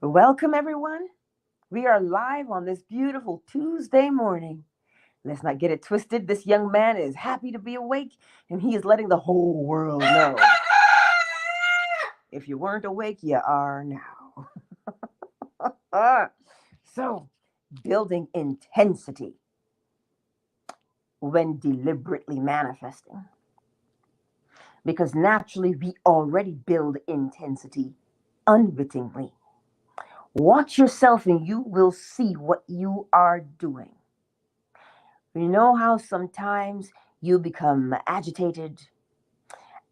Welcome, everyone. We are live on this beautiful Tuesday morning. Let's not get it twisted. This young man is happy to be awake, and he is letting the whole world know. If you weren't awake, you are now. So, building intensity when deliberately manifesting. Because naturally, we already build intensity unwittingly. Watch yourself, and you will see what you are doing. You know how sometimes you become agitated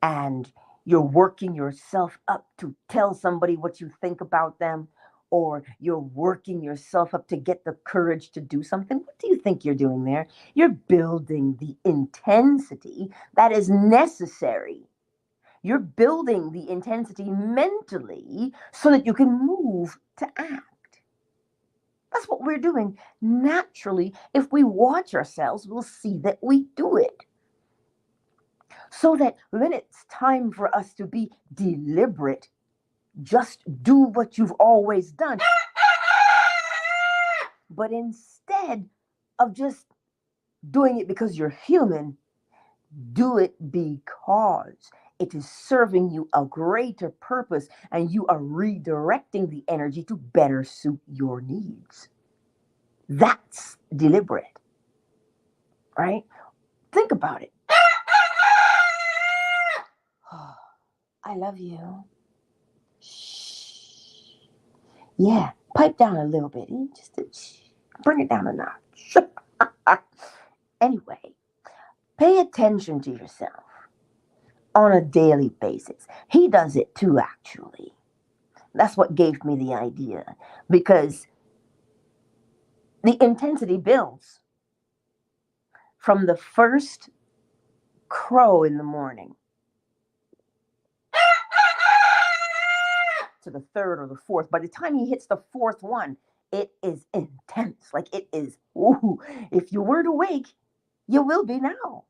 and you're working yourself up to tell somebody what you think about them, or you're working yourself up to get the courage to do something? What do you think you're doing there? You're building the intensity that is necessary. You're building the intensity mentally so that you can move to act. That's what we're doing. Naturally, if we watch ourselves, we'll see that we do it. So that when it's time for us to be deliberate, just do what you've always done. But instead of just doing it because you're human, do it because it is serving you a greater purpose and you are redirecting the energy to better suit your needs. That's deliberate, right? Think about it. I love you. Shh. Yeah, pipe down a little bit. Just bring it down a notch. Anyway, pay attention to yourself on a daily basis. He does it too, actually. That's what gave me the idea, because the intensity builds from the first crow in the morning to the third or the fourth. By the time he hits the fourth one, it is intense. Like it is, ooh, if you weren't awake, you will be now.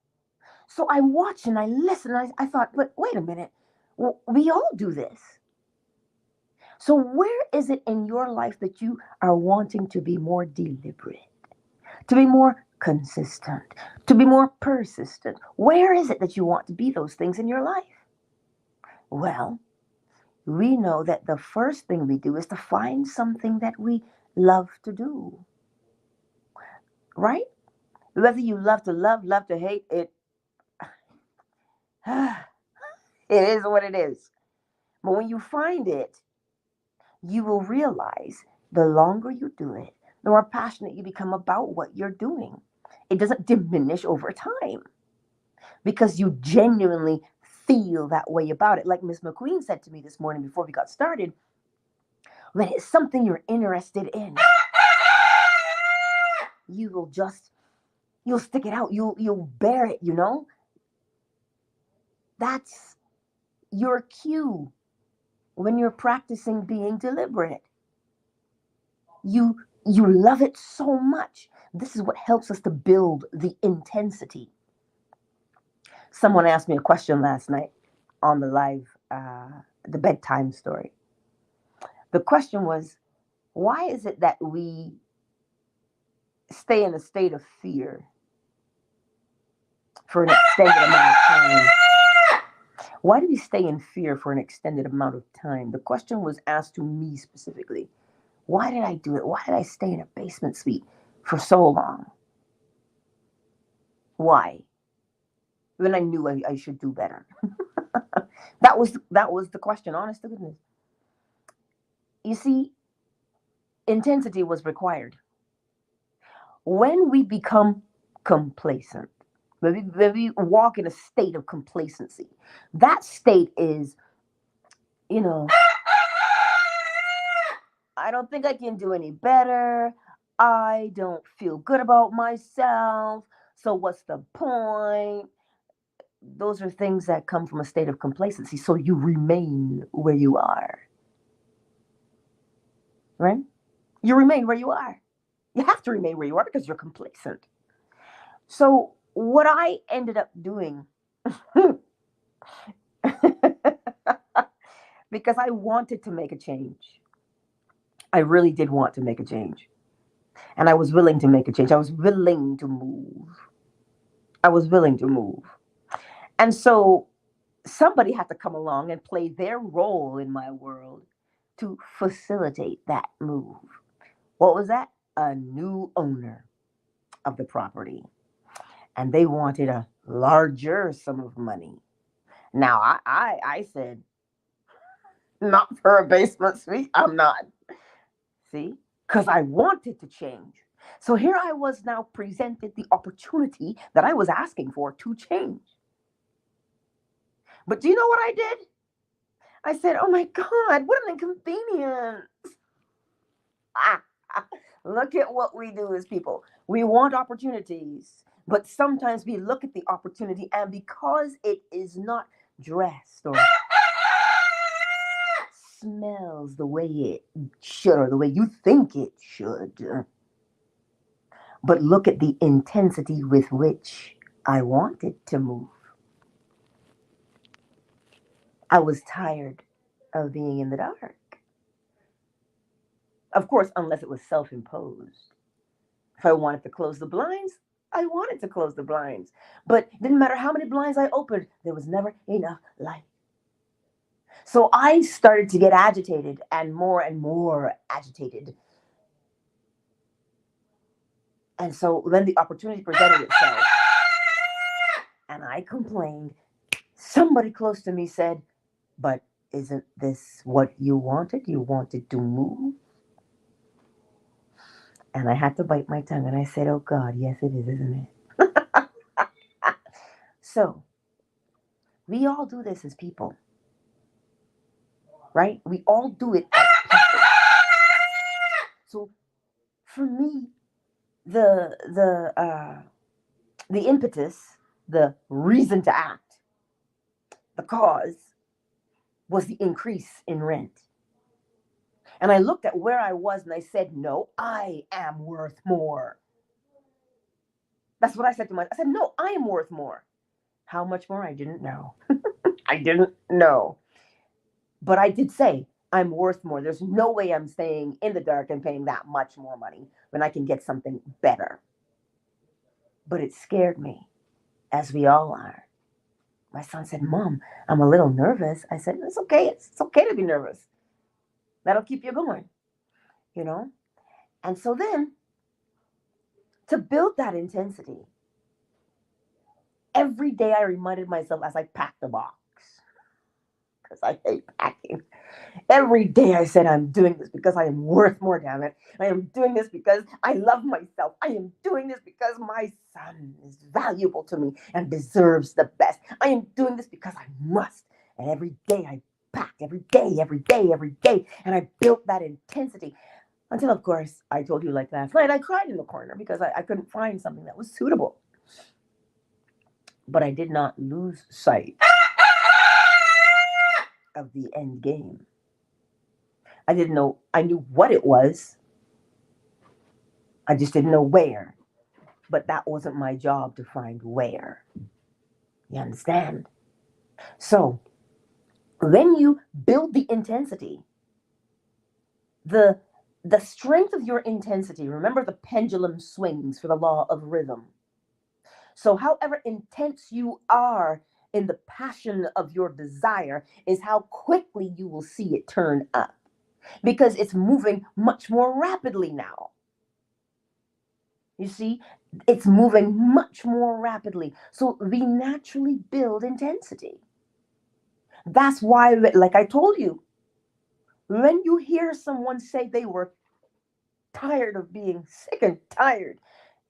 So I watched and I listened. And I thought, but wait a minute. Well, we all do this. So where is it in your life that you are wanting to be more deliberate, to be more consistent, to be more persistent? Where is it that you want to be those things in your life? Well, we know that the first thing we do is to find something that we love to do, right? Whether you love to hate, it is what it is. But when you find it, you will realize the longer you do it, the more passionate you become about what you're doing. It doesn't diminish over time because you genuinely feel that way about it. Like Miss McQueen said to me this morning before we got started, when it's something you're interested in, you will just, you'll stick it out. You'll bear it, you know? That's your cue when you're practicing being deliberate. You love it so much. This is what helps us to build the intensity. Someone asked me a question last night on the live, the bedtime story. The question was, why is it that we stay in a state of fear for an extended amount of time? Why do we stay in fear for an extended amount of time? The question was asked to me specifically. Why did I do it? Why did I stay in a basement suite for so long? Why? When I knew I should do better. That was the question, honest to goodness. You see, intensity was required. When we become complacent, when we walk in a state of complacency, that state is, you know, I don't think I can do any better. I don't feel good about myself. So what's the point? Those are things that come from a state of complacency. So you remain where you are, right? You remain where you are. You have to remain where you are because you're complacent. So what I ended up doing, because I wanted to make a change, I really did want to make a change. And I was willing to make a change. I was willing to move. I was willing to move. And so somebody had to come along and play their role in my world to facilitate that move. What was that? A new owner of the property. And they wanted a larger sum of money. Now, I said, not for a basement suite. I'm not. See? Because I wanted to change. So here I was now presented the opportunity that I was asking for to change. But do you know what I did? I said, oh my God, what an inconvenience. Look at what we do as people. We want opportunities, but sometimes we look at the opportunity, and because it is not dressed or smells the way it should or the way you think it should, but look at the intensity with which I wanted to move. I was tired of being in the dark. Of course, unless it was self-imposed. If I wanted to close the blinds, I wanted to close the blinds. But it didn't matter how many blinds I opened, there was never enough light. So I started to get agitated and more agitated. And so then the opportunity presented itself. And I complained. Somebody close to me said, but isn't this what you wanted? You wanted to move? And I had to bite my tongue and I said, oh God, yes it is, isn't it? So, we all do this as people, right? We all do it as people. So, for me, the impetus, the reason to act, the cause was the increase in rent. And I looked at where I was and I said, no, I am worth more. That's what I said to myself. I said, no, I am worth more. How much more? I didn't know. I didn't know. But I did say, I'm worth more. There's no way I'm staying in the dark and paying that much more money when I can get something better. But it scared me, as we all are. My son said, Mom, I'm a little nervous. I said, it's okay. It's okay to be nervous. That'll keep you going, you know? And so then, to build that intensity, every day I reminded myself as I packed the box, because I hate packing. Every day I said, I'm doing this because I am worth more, damn it. I am doing this because I love myself. I am doing this because my son is valuable to me and deserves the best. I am doing this because I must. And every day I packed, every day. And I built that intensity. Until, of course, I told you like last night, I cried in the corner because I couldn't find something that was suitable. But I did not lose sight of the end game. I didn't know, I knew what it was. I just didn't know where. But that wasn't my job to find where. You understand? So, when you build the intensity, the strength of your intensity, remember the pendulum swings for the law of rhythm. So, however intense you are in the passion of your desire is how quickly you will see it turn up. Because it's moving much more rapidly now. You see, it's moving much more rapidly. So we naturally build intensity. That's why, like I told you, when you hear someone say they were tired of being sick and tired,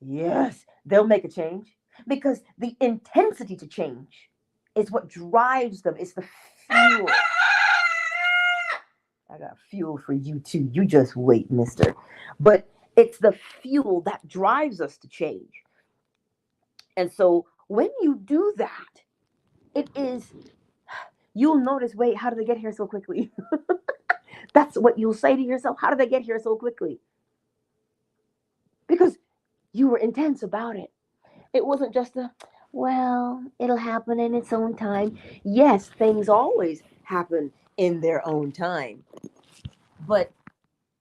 yes, they'll make a change. Because the intensity to change is what drives them. It's the fuel. I got fuel for you too. You just wait, mister. But it's the fuel that drives us to change. And so when you do that, it is, you'll notice, wait, how did they get here so quickly? That's what you'll say to yourself. How did they get here so quickly? Because you were intense about it. It wasn't just a, well, it'll happen in its own time. Yes, things always happen in their own time. But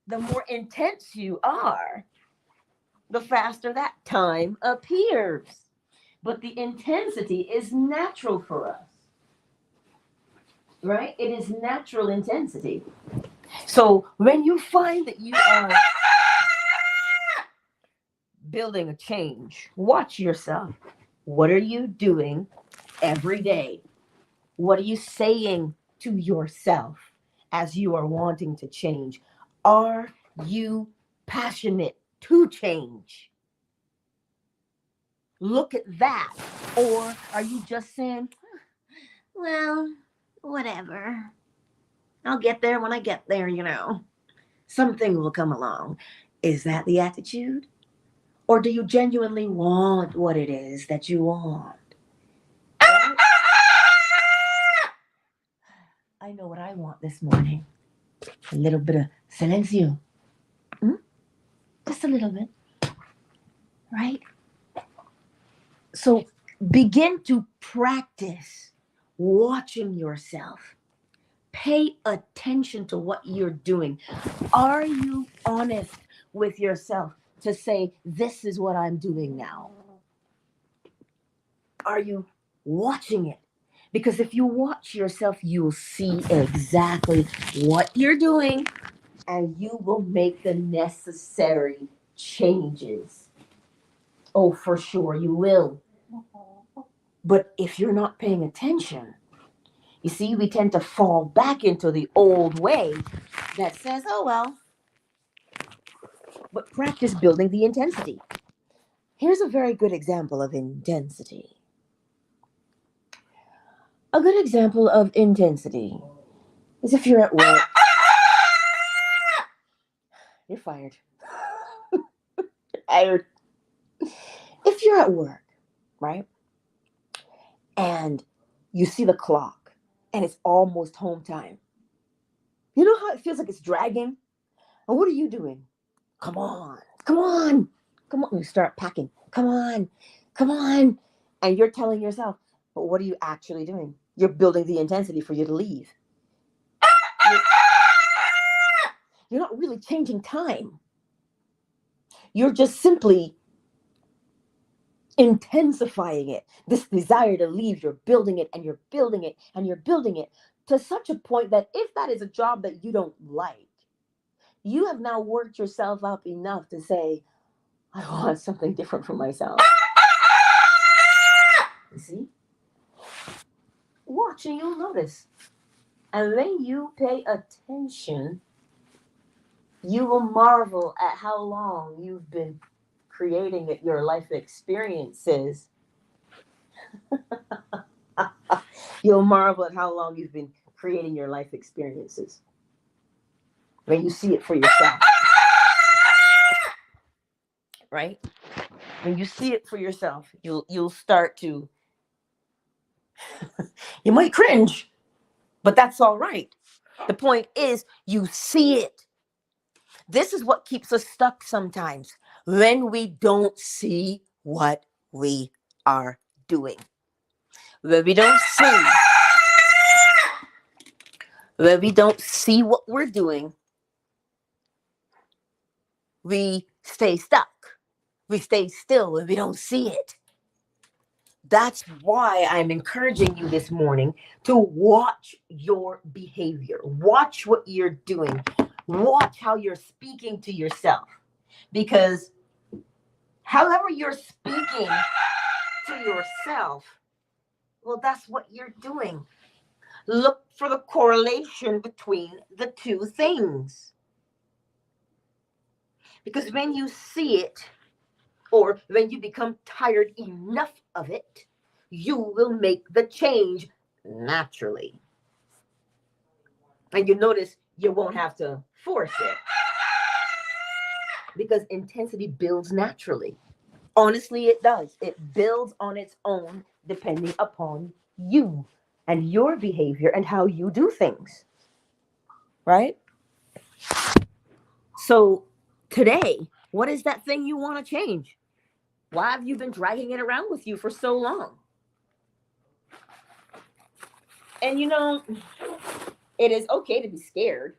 the more intense you are, the faster that time appears. But the intensity is natural for us, right? It is natural intensity. So when you find that you are building a change, watch yourself. What are you doing every day? What are you saying to yourself as you are wanting to change? Are you passionate to change? Look at that. Or are you just saying, well, whatever. I'll get there when I get there, you know. Something will come along. Is that the attitude? Or do you genuinely want what it is that you want? Right? I know what I want this morning. A little bit of silencio. Just a little bit. Right? So begin to practice watching yourself. Pay attention to what you're doing. Are you honest with yourself to say, this is what I'm doing now? Are you watching it? Because if you watch yourself, you'll see exactly what you're doing and you will make the necessary changes. Oh, for sure you will. But if you're not paying attention, you see, we tend to fall back into the old way that says, oh, well, but practice building the intensity. Here's a very good example of intensity. A good example of intensity is if you're at work. You're fired. Fired. If you're at work, right, and you see the clock and it's almost home time, you know how it feels like it's dragging? And what are you doing? Come on, come on, come on. You start packing. Come on, come on. And you're telling yourself, but what are you actually doing? You're building the intensity for you to leave. You're not really changing time. You're just simply intensifying it. This desire to leave, you're building it and you're building it and you're building it to such a point that if that is a job that you don't like, you have now worked yourself up enough to say, I want something different for myself. You see? Watch and you'll notice. And when you pay attention, you will marvel at how long you've been creating it, your life experiences. You'll marvel at how long you've been creating your life experiences. When you see it for yourself. Right? When you see it for yourself, you'll start to you might cringe, but that's all right. The point is you see it. This is what keeps us stuck sometimes, when we don't see what we are doing. When we don't see what we're doing, we stay stuck. We stay still when we don't see it. That's why I'm encouraging you this morning to watch your behavior. Watch what you're doing. Watch how you're speaking to yourself. Because however you're speaking to yourself, well, that's what you're doing. Look for the correlation between the two things. Because when you see it, or when you become tired enough of it, you will make the change naturally. And you notice you won't have to force it. Because intensity builds naturally. Honestly, it does. It builds on its own depending upon you and your behavior and how you do things. Right? So today, what is that thing you want to change? Why have you been dragging it around with you for so long? And you know, it is okay to be scared.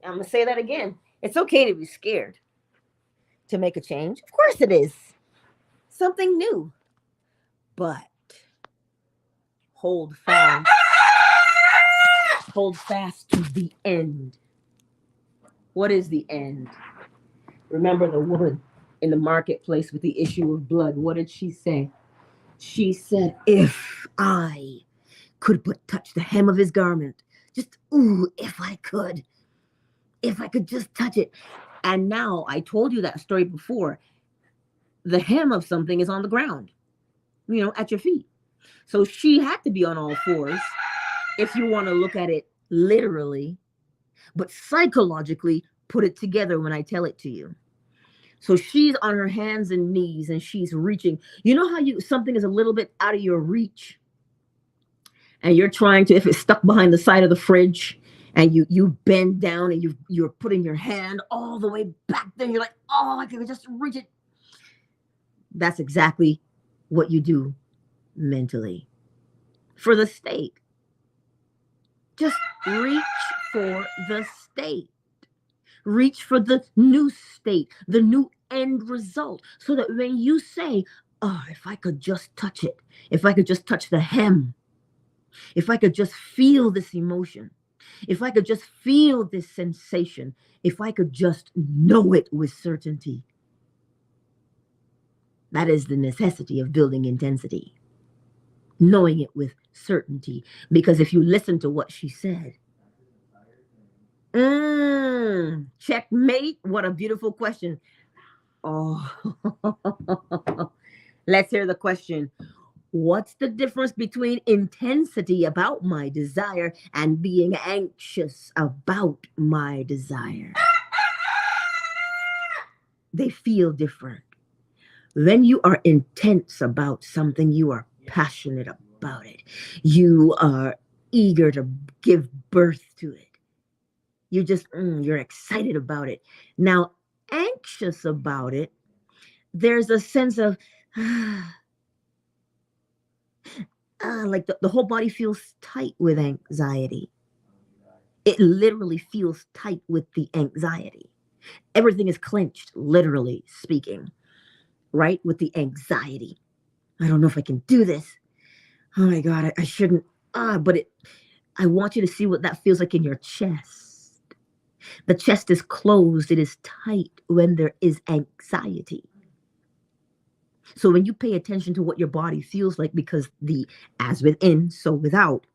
I'm going to say that again. It's okay to be scared to make a change. Of course it is. Something new. But hold fast. Hold fast to the end. What is the end? Remember the woman in the marketplace with the issue of blood. What did she say? She said, if I could but touch the hem of his garment, just, if I could just touch it. And now, I told you that story before. The hem of something is on the ground, at your feet. So she had to be on all fours, if you want to look at it literally, but psychologically, put it together when I tell it to you. So she's on her hands and knees and she's reaching. You know how something is a little bit out of your reach and you're trying to, if it's stuck behind the side of the fridge and you bend down and you're putting your hand all the way back there. You're like, oh, I can just reach it. That's exactly what you do mentally for the state. Just reach for the state. Reach for the new state, the new end result, so that when you say, oh, if I could just touch it, if I could just touch the hem, if I could just feel this emotion, if I could just feel this sensation, if I could just know it with certainty. That is the necessity of building intensity. Knowing it with certainty. Because if you listen to what she said, checkmate. What a beautiful question. Oh, let's hear the question. What's the difference between intensity about my desire and being anxious about my desire? They feel different. When you are intense about something, you are passionate about it. You are eager to give birth to it. You just, you're excited about it. Now, anxious about it, there's a sense of, like the whole body feels tight with anxiety. It literally feels tight with the anxiety. Everything is clenched, literally speaking, right? With the anxiety. I don't know if I can do this. Oh my God, I shouldn't. But I want you to see what that feels like in your chest. The chest is closed. It is tight when there is anxiety. So when you pay attention to what your body feels like, because as within, so without.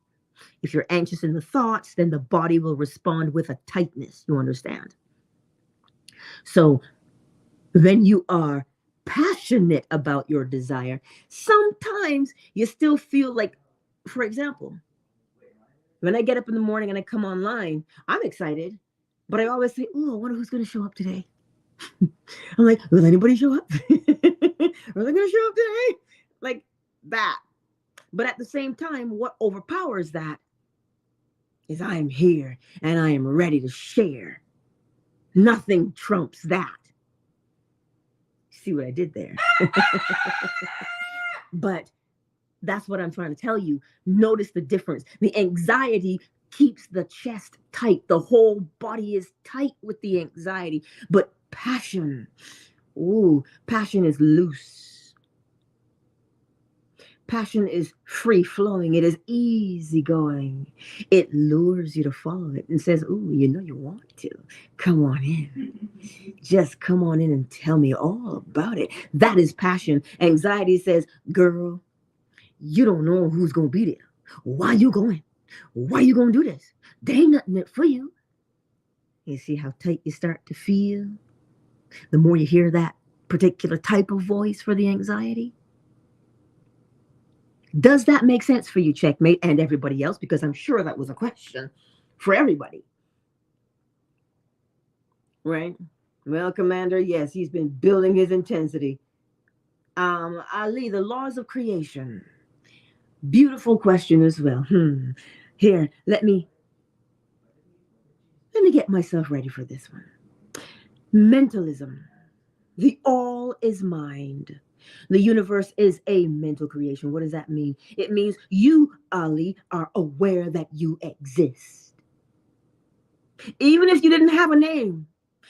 If you're anxious in the thoughts, then the body will respond with a tightness. You understand? So when you are passionate about your desire, sometimes you still feel like, for example, when I get up in the morning and I come online, I'm excited, but I always say, I wonder who's going to show up today. I'm like, will anybody show up? Are they going to show up today? Like that. But at the same time, what overpowers that is I am here and I am ready to share. Nothing trumps that. See what I did there? But that's what I'm trying to tell you. Notice the difference. The anxiety keeps the chest tight. The whole body is tight with the anxiety. But passion, passion is loose. Passion is free flowing. It is easy going. It lures you to follow it and says, you want to. Come on in. Just come on in and tell me all about it. That is passion. Anxiety says, girl, you don't know who's going to be there. Why you going? Why you going to do this? There ain't nothing there for you. You see how tight you start to feel? The more you hear that particular type of voice for the anxiety. Does that make sense for you, checkmate, and everybody else? Because I'm sure that was a question for everybody. Right? Well, Commander, yes, he's been building his intensity. Ali, the laws of creation. Beautiful question as well. Here, let me get myself ready for this one. Mentalism. The all is mind. The universe is a mental creation. What does that mean? It means you, Ali, are aware that you exist. Even if you didn't have a name,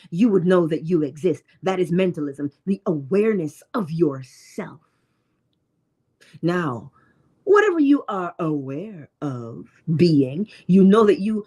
you would know that you exist. That is mentalism, the awareness of yourself. Now, whatever you are aware of being, you know that you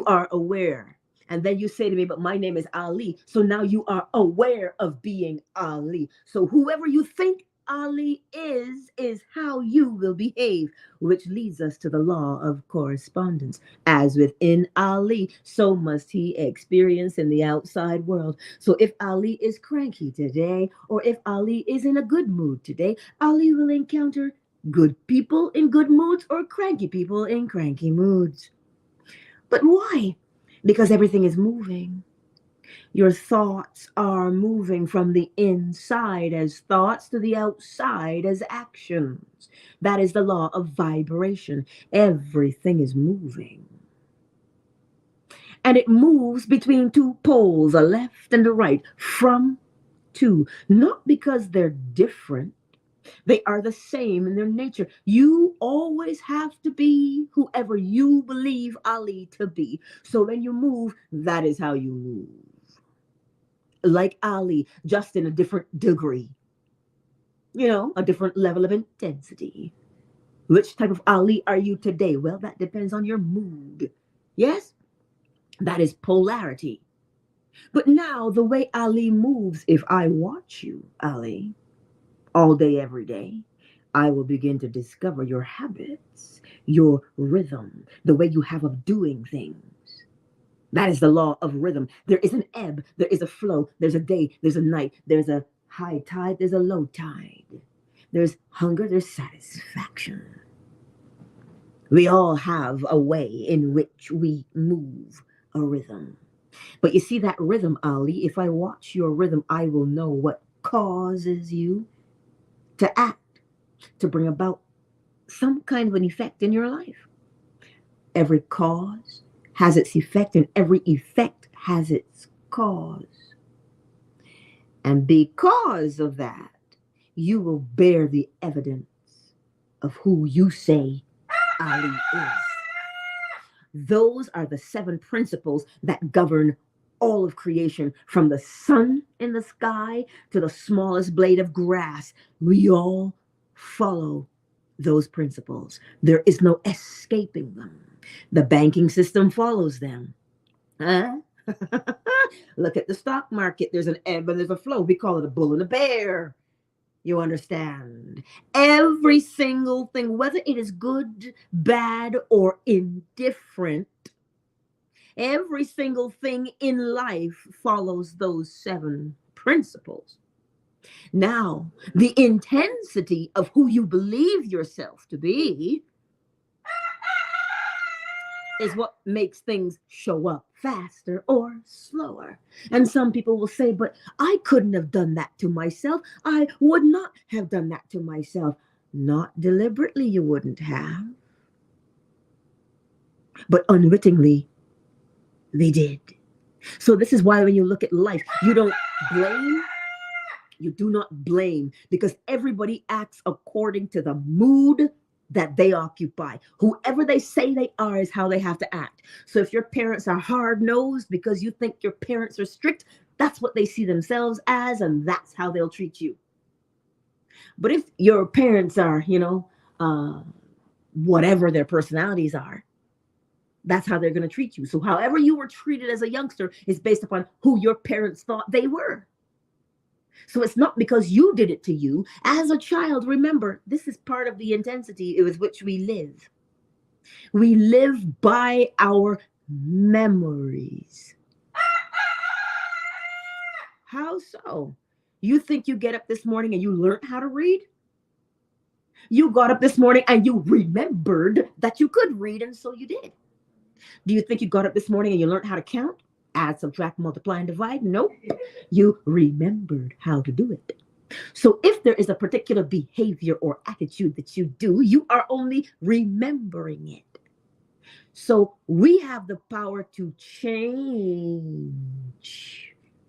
are aware. And then you say to me, but my name is Ali. So now you are aware of being Ali. So whoever you think Ali is how you will behave, which leads us to the law of correspondence. As within Ali, so must he experience in the outside world. So if Ali is cranky today, or if Ali is in a good mood today, Ali will encounter good people in good moods or cranky people in cranky moods. But why? Because everything is moving. Your thoughts are moving from the inside as thoughts to the outside as actions. That is the law of vibration. Everything is moving. And it moves between two poles, a left and a right, from to, not because they're different. They are the same in their nature. You always have to be whoever you believe Ali to be. So when you move, that is how you move. Like Ali, just in a different degree. A different level of intensity. Which type of Ali are you today? Well, that depends on your mood. Yes? That is polarity. But now, the way Ali moves, if I watch you, Ali, all day, every day, I will begin to discover your habits, your rhythm, the way you have of doing things. That is the law of rhythm. There is an ebb, there is a flow, there's a day, there's a night, there's a high tide, there's a low tide. There's hunger, there's satisfaction. We all have a way in which we move a rhythm. But you see that rhythm, Ali, if I watch your rhythm, I will know what causes you to act, to bring about some kind of an effect in your life. Every cause has its effect, and every effect has its cause. And because of that, you will bear the evidence of who you say Ali is. Those are the 7 principles that govern all of creation, from the sun in the sky to the smallest blade of grass. We all follow those principles. There is no escaping them. The banking system follows them. Huh? Look at the stock market. There's an ebb and there's a flow. We call it a bull and a bear. You understand? Every single thing, whether it is good, bad, or indifferent, every single thing in life follows those 7 principles. Now, the intensity of who you believe yourself to be is what makes things show up faster or slower. And some people will say, but I couldn't have done that to myself. I would not have done that to myself. Not deliberately, you wouldn't have. But unwittingly, they did. So this is why when you look at life, you don't blame. You do not blame, because everybody acts according to the mood that they occupy. Whoever they say they are is how they have to act. So if your parents are hard-nosed because you think your parents are strict, that's what they see themselves as, and that's how they'll treat you. But if your parents are, whatever their personalities are, that's how they're going to treat you. So however you were treated as a youngster is based upon who your parents thought they were. So it's not because you did it to you. As a child, remember, this is part of the intensity with which we live. We live by our memories. How so? You think you get up this morning and you learned how to read? You got up this morning and you remembered that you could read, and so you did. Do you think you got up this morning and you learned how to count? Add, subtract, multiply, and divide? Nope. You remembered how to do it. So if there is a particular behavior or attitude that you do, you are only remembering it. So we have the power to change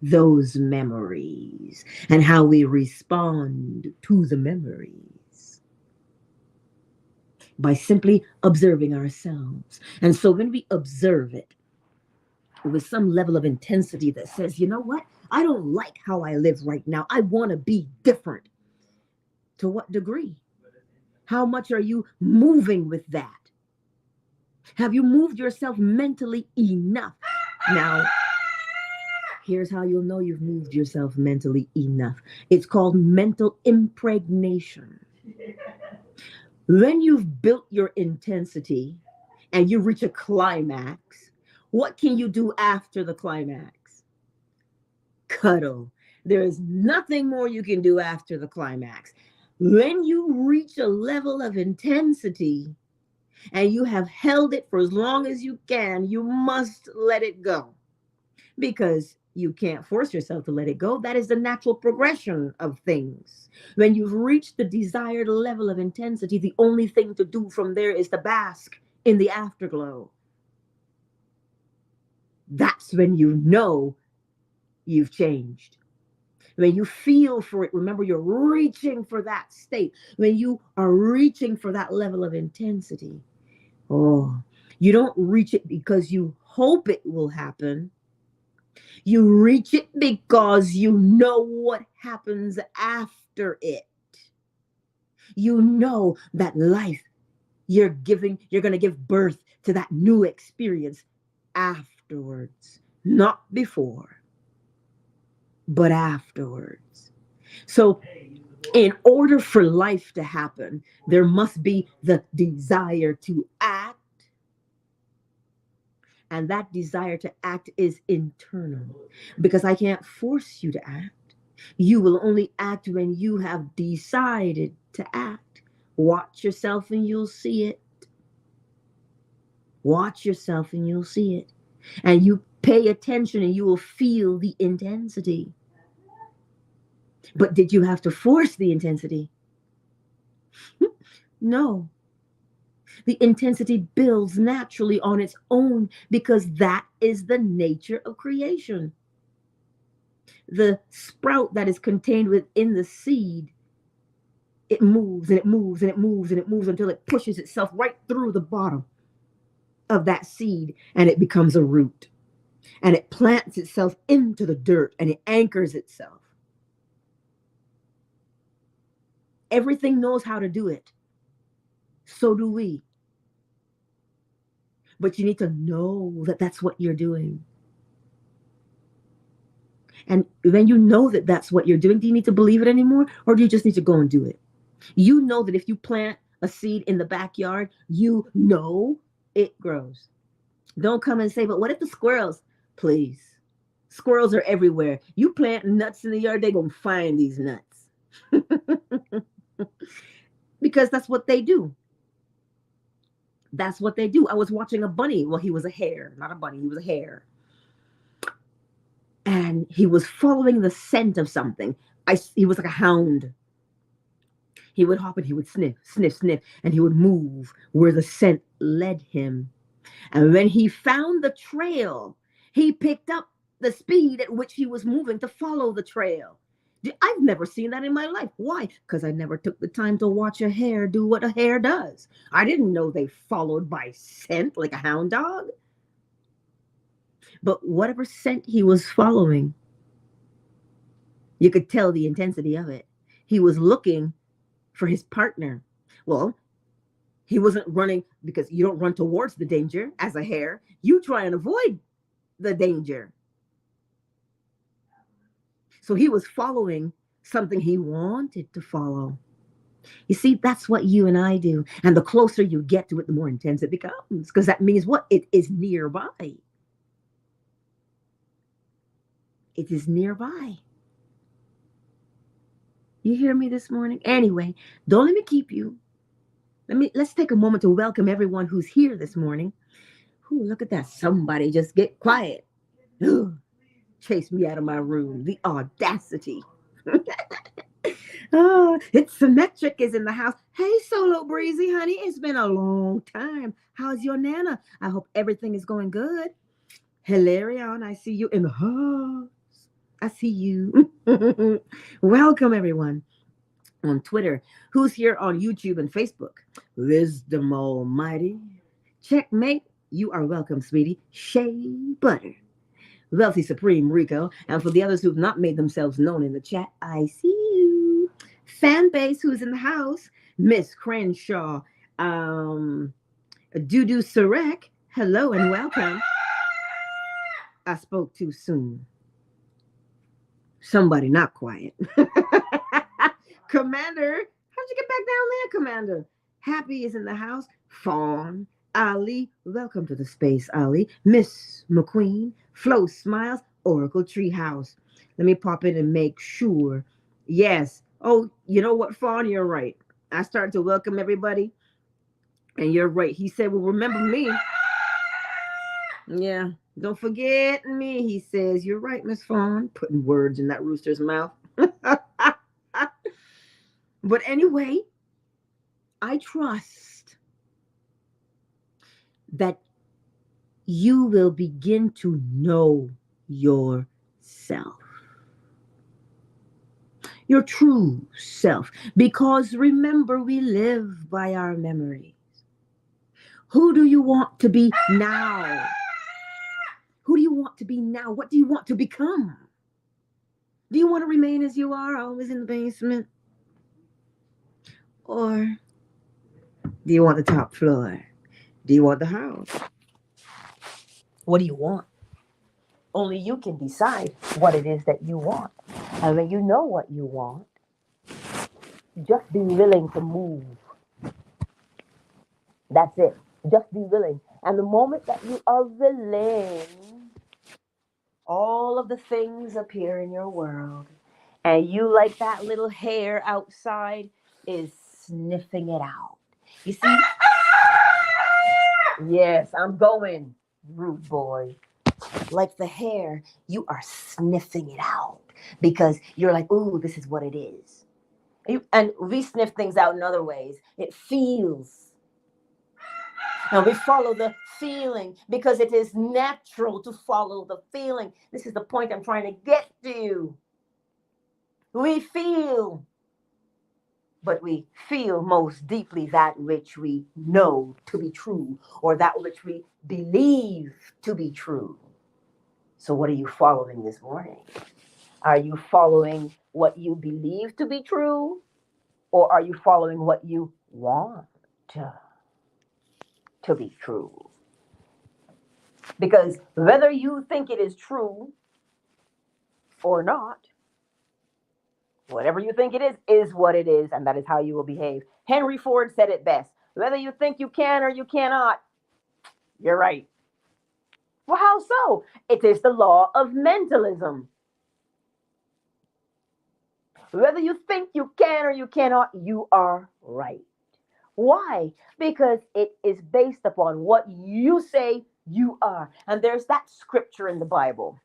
those memories and how we respond to the memories by simply observing ourselves. And so when we observe it, with some level of intensity that says, you know what? I don't like how I live right now. I want to be different. To what degree? How much are you moving with that? Have you moved yourself mentally enough? Now, here's how you'll know you've moved yourself mentally enough. It's called mental impregnation. When you've built your intensity and you reach a climax, what can you do after the climax? Cuddle. There is nothing more you can do after the climax. When you reach a level of intensity and you have held it for as long as you can, you must let it go, because you can't force yourself to let it go. That is the natural progression of things. When you've reached the desired level of intensity, the only thing to do from there is to bask in the afterglow. That's when you know you've changed. When you feel for it, remember, you're reaching for that state. When you are reaching for that level of intensity, you don't reach it because you hope it will happen. You reach it because you know what happens after it. You know that life, you're going to give birth to that new experience afterwards, not before, but afterwards. So in order for life to happen, there must be the desire to act. And that desire to act is internal, because I can't force you to act. You will only act when you have decided to act. Watch yourself and you'll see it. Watch yourself and you'll see it. And you pay attention and you will feel the intensity. But did you have to force the intensity? No. The intensity builds naturally on its own, because that is the nature of creation. The sprout that is contained within the seed, it moves and it moves and it moves and it moves until it pushes itself right through the bottom of that seed, and it becomes a root. And it plants itself into the dirt and it anchors itself. Everything knows how to do it. So do we. But you need to know that that's what you're doing. And when you know that that's what you're doing, do you need to believe it anymore? Or do you just need to go and do it? You know that if you plant a seed in the backyard, you know it grows. Don't come and say, but what if the squirrels? Please. Squirrels are everywhere. You plant nuts in the yard, they're going to find these nuts. Because that's what they do. That's what they do. I was watching a bunny. Well, he was a hare, not a bunny. He was a hare. And he was following the scent of something. He was like a hound. He would hop and he would sniff, sniff, sniff, and he would move where the scent led him. And when he found the trail, he picked up the speed at which he was moving to follow the trail. I've never seen that in my life. Why? Because I never took the time to watch a hare do what a hare does. I didn't know they followed by scent like a hound dog. But whatever scent he was following, you could tell the intensity of it. He was looking for his partner. Well, he wasn't running, because you don't run towards the danger as a hare. You try and avoid the danger. So he was following something he wanted to follow. You see, that's what you and I do. And the closer you get to it, the more intense it becomes, because that means what? It is nearby. It is nearby. You hear me this morning? Anyway, don't let me keep you. Let's take a moment to welcome everyone who's here this morning. Ooh, look at that. Somebody just get quiet. Ooh, chase me out of my room. The audacity. Oh, it's Symmetric is in the house. Hey, Solo Breezy, honey. It's been a long time. How's your Nana? I hope everything is going good. Hilarion, I see you in the house. I see you. Welcome, everyone. On Twitter. Who's here on YouTube and Facebook? Wisdom Almighty. Checkmate. You are welcome, sweetie. Shea Butter. Wealthy Supreme Rico. And for the others who've not made themselves known in the chat, I see you. Fan base who's in the house, Miss Crenshaw, Dudu Sarek, hello and welcome. I spoke too soon. Somebody not quiet. Commander, how'd you get back down there, Commander? Happy is in the house. Fawn, Ali, welcome to the space, Ali. Miss McQueen, Flo Smiles, Oracle Treehouse. Let me pop in and make sure. Yes. Oh, you know what, Fawn? You're right. I started to welcome everybody, and you're right. He said, well, remember me. Yeah, don't forget me, he says. You're right, Miss Fawn. Putting words in that rooster's mouth. But anyway, I trust that you will begin to know yourself, your true self, because remember, we live by our memories. Who do you want to be now? Who do you want to be now? What do you want to become? Do you want to remain as you are, always in the basement? Or do you want the top floor? Do you want the house? What do you want? Only you can decide what it is that you want. And when you know what you want, just be willing to move. That's it. Just be willing. And the moment that you are willing, all of the things appear in your world. And you, like that little hare outside, is sniffing it out. You see? Yes, I'm going, rude boy. Like the hare, you are sniffing it out because you're like, ooh, this is what it is. And we sniff things out in other ways. It feels. And we follow the feeling because it is natural to follow the feeling. This is the point I'm trying to get to. We feel, but we feel most deeply that which we know to be true, or that which we believe to be true. So what are you following this morning? Are you following what you believe to be true, or are you following what you want to be true? Because whether you think it is true or not, whatever you think it is what it is, and that is how you will behave. Henry Ford said it best. Whether you think you can or you cannot, you're right. Well, how so? It is the law of mentalism. Whether you think you can or you cannot, you are right. Why? Because it is based upon what you say you are. And there's that scripture in the Bible.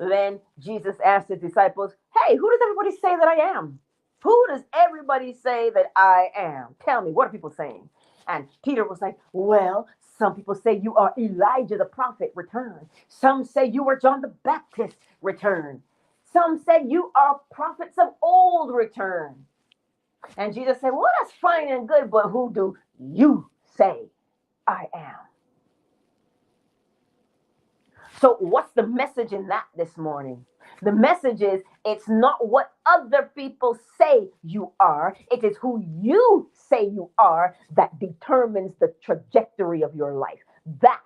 Then Jesus asked his disciples, hey, who does everybody say that I am? Who does everybody say that I am? Tell me, what are people saying? And Peter was like, well, some people say you are Elijah the prophet, return. Some say you are John the Baptist, return. Some said you are prophets of old, return. And Jesus said, well, that's fine and good, but who do you say I am? So what's the message in that this morning? The message is, it's not what other people say you are. It is who you say you are that determines the trajectory of your life. That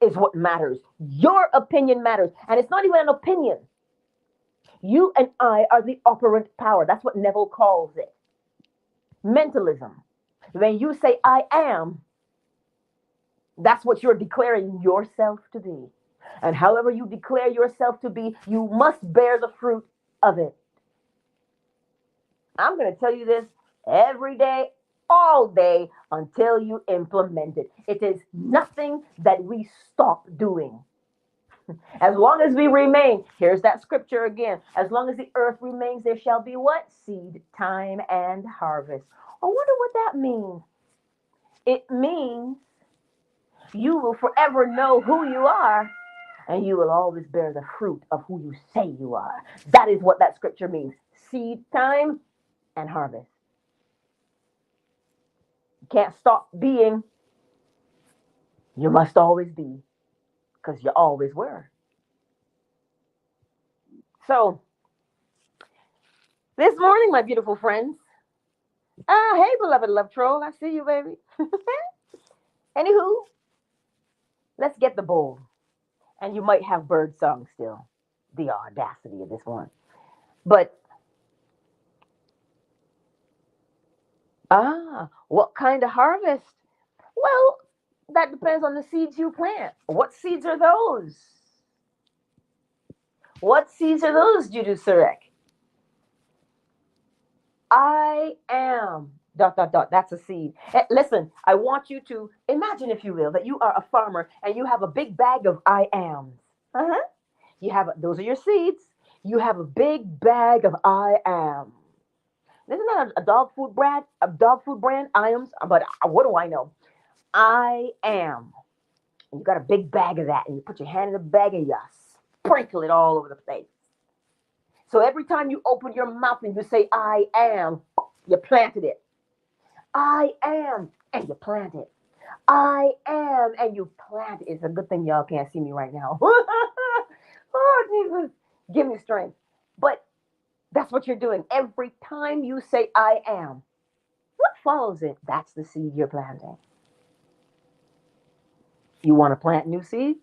is what matters. Your opinion matters. And it's not even an opinion. You and I are the operant power. That's what Neville calls it. Mentalism. When you say I am, that's what you're declaring yourself to be. And however you declare yourself to be, you must bear the fruit of it. I'm going to tell you this every day, all day, until you implement it. It is nothing that we stop doing. As long as we remain, here's that scripture again. As long as the earth remains, there shall be what? Seed, time, and harvest. I wonder what that means. It means you will forever know who you are, and you will always bear the fruit of who you say you are. That is what that scripture means. Seed, time, and harvest. You can't stop being. You must always be. because you always were. So this morning, my beautiful friends, hey, beloved love troll, I see you, baby. Anywho, let's get the bowl. And you might have bird song still. The audacity of this one. But, what kind of harvest? Well, that depends on the seeds you plant. What seeds are those? What seeds are those, Judu Surek? I am ... That's a seed. Listen, I want you to imagine, if you will, that you are a farmer and you have a big bag of I ams. Uh-huh. You have those are your seeds. You have a big bag of I am. Isn't that a dog food brand? A dog food brand, I ams. But what do I know? I am. And you got a big bag of that, and you put your hand in the bag and you sprinkle it all over the place. So every time you open your mouth and you say I am, you planted it. I am, and you plant it. I am, and you plant it. It's a good thing y'all can't see me right now. Oh, Jesus, give me strength. But that's what you're doing. Every time you say I am, what follows it? That's the seed you're planting. You want to plant new seeds?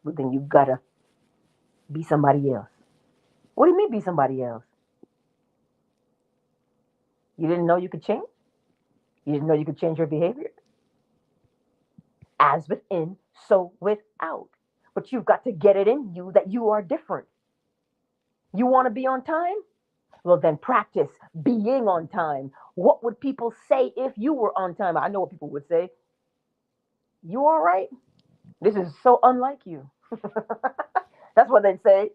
Well, then you got to be somebody else. What do you mean be somebody else? You didn't know you could change? You didn't know you could change your behavior? As within, so without. But you've got to get it in you that you are different. You want to be on time? Well, then practice being on time. What would people say if you were on time? I know what people would say. You all right? This is so unlike you. That's what they'd say.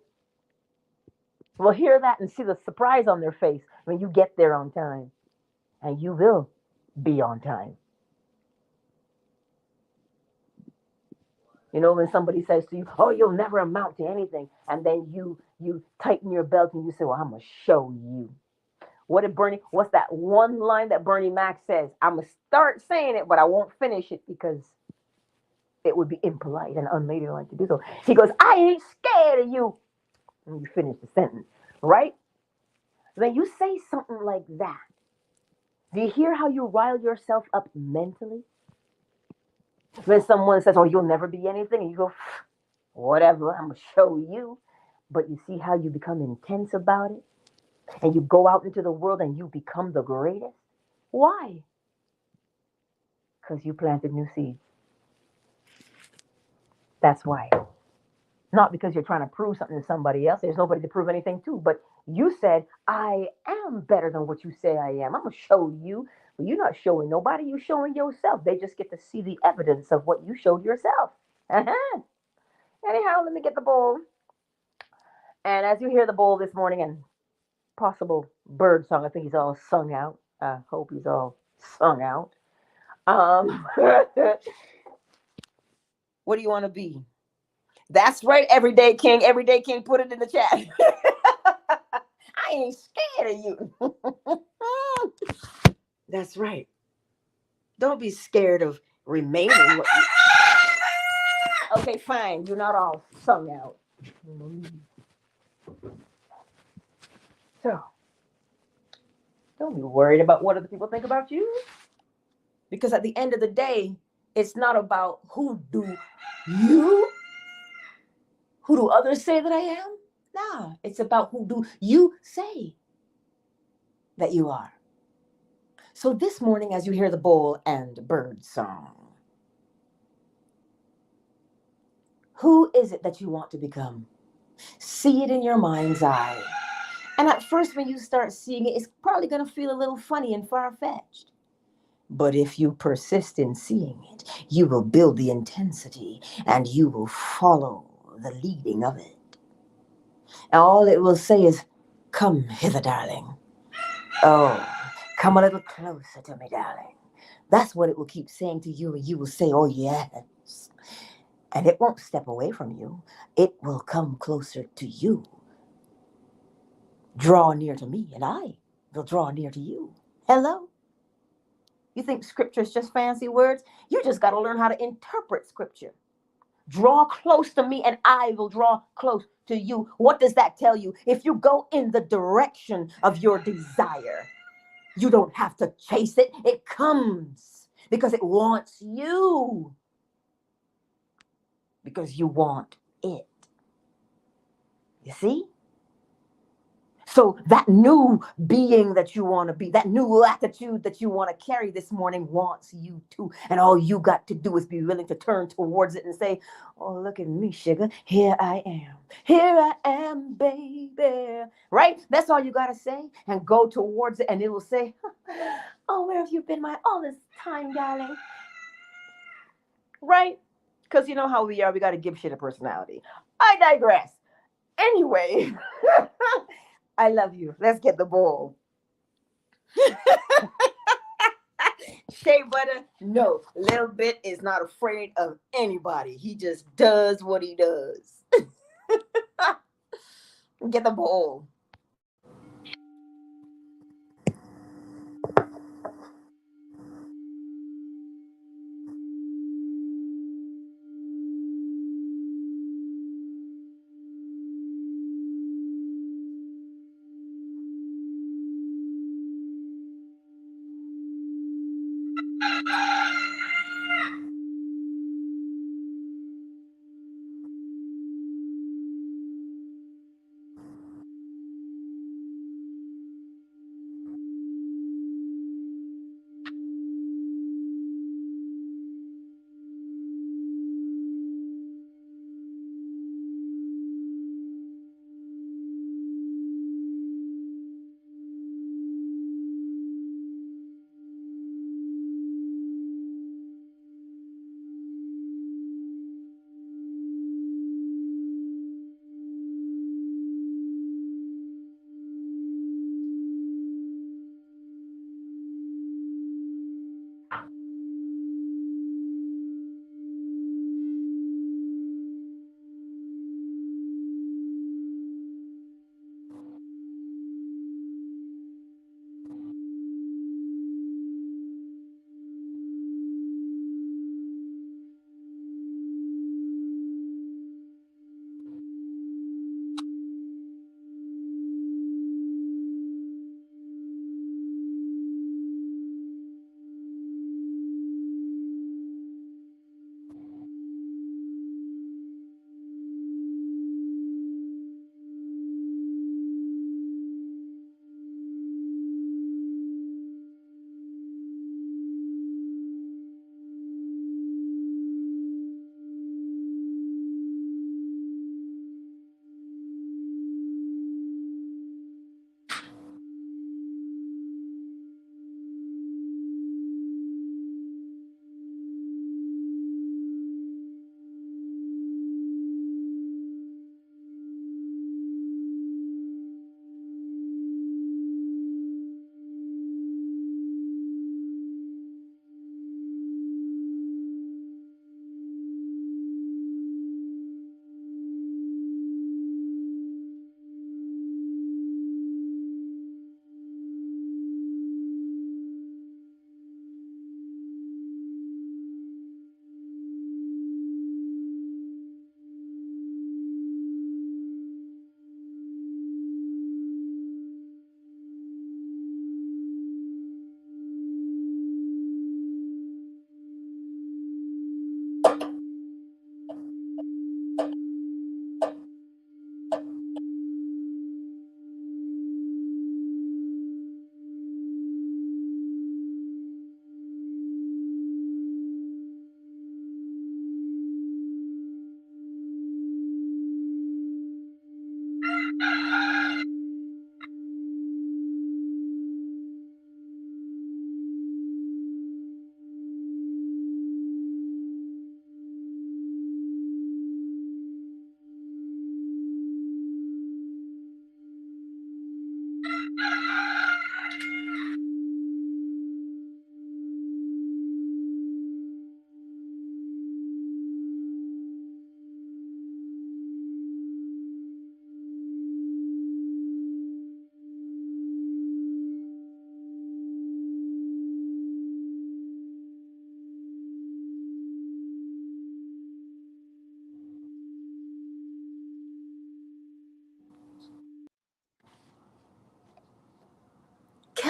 Well, hear that and see the surprise on their face when you get there on time. And you will be on time. You know, when somebody says to you, oh, you'll never amount to anything. And then you tighten your belt and you say, well, I'm going to show you. What's that one line that Bernie Mac says? I'm going to start saying it, but I won't finish it because it would be impolite and unladylike to do so. He goes, I ain't scared of you. And you finish the sentence, right? Then you say something like that. Do you hear how you rile yourself up mentally? When someone says, oh, you'll never be anything, and you go, whatever, I'm going to show you. But you see how you become intense about it? And you go out into the world and you become the greatest? Why? Because you planted new seeds. That's why. Not because you're trying to prove something to somebody else. There's nobody to prove anything to. But you said, I am better than what you say I am. I'm going to show you. Well, you're not showing nobody. You're showing yourself. They just get to see the evidence of what you showed yourself. Uh-huh. Anyhow, let me get the bowl. And as you hear the bowl this morning and possible bird song, I think he's all sung out. I hope he's all sung out. What do you want to be? That's right, Everyday King. Everyday King, put it in the chat. I ain't scared of you. That's right. Don't be scared of remaining. Okay, fine. You're not all sung out. So, don't be worried about what other people think about you. Because at the end of the day, it's not about who do others say that I am? Nah, it's about who do you say that you are. So this morning, as you hear the bowl and bird song, who is it that you want to become? See it in your mind's eye. And at first, when you start seeing it, it's probably going to feel a little funny and far-fetched. But if you persist in seeing it, you will build the intensity and you will follow the leading of it. And all it will say is, come hither, darling. Oh, come a little closer to me, darling. That's what it will keep saying to you, and you will say, oh, yes. And it won't step away from you. It will come closer to you. Draw near to me, and I will draw near to you. Hello? You think scripture is just fancy words? You just got to learn how to interpret scripture. Draw close to me and I will draw close to you. What does that tell you? If you go in the direction of your desire, you don't have to chase it. It comes because it wants you. Because you want it. You see? So that new being that you want to be, that new attitude that you want to carry this morning wants you to. And all you got to do is be willing to turn towards it and say, oh, look at me, sugar. Here I am. Here I am, baby. Right? That's all you got to say. And go towards it and it will say, oh, where have you been all this time, darling? Right? Because you know how we are. We got to give shit a personality. I digress. Anyway, I love you. Let's get the ball. Shea Butter, no. Little Bit is not afraid of anybody. He just does what he does. Get the ball.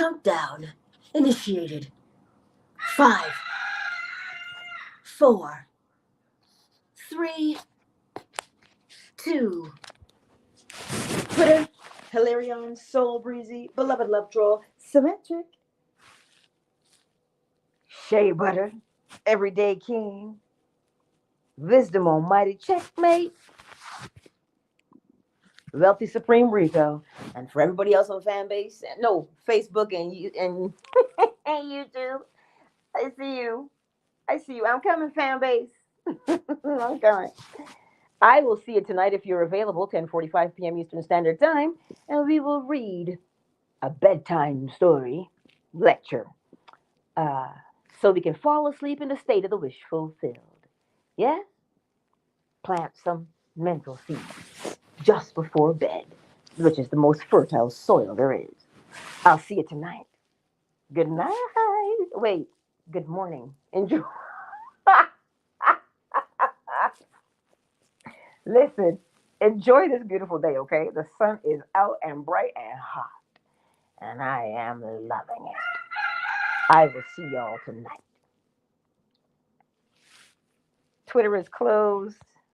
Countdown initiated. 5, 4, 3, 2. Twitter, Hilarion, Soul Breezy, Beloved Love Troll, Symmetric, Shea Butter, Everyday King, Wisdom Almighty Checkmate, Wealthy Supreme Rico, and for everybody else on fan base, no, Facebook and and YouTube, I see you. I see you. I'm coming, fan base. I'm coming. I will see you tonight if you're available, 10:45 p.m. Eastern Standard Time, and we will read a bedtime story lecture, uh, so we can fall asleep in the state of the wish fulfilled. Yeah? Plant some mental seeds just before bed, which is the most fertile soil there is. I'll see you tonight. Good night. Wait, good morning. Enjoy. Listen, enjoy this beautiful day, okay? The sun is out and bright and hot, and I am loving it. I will see y'all tonight. Twitter is closed.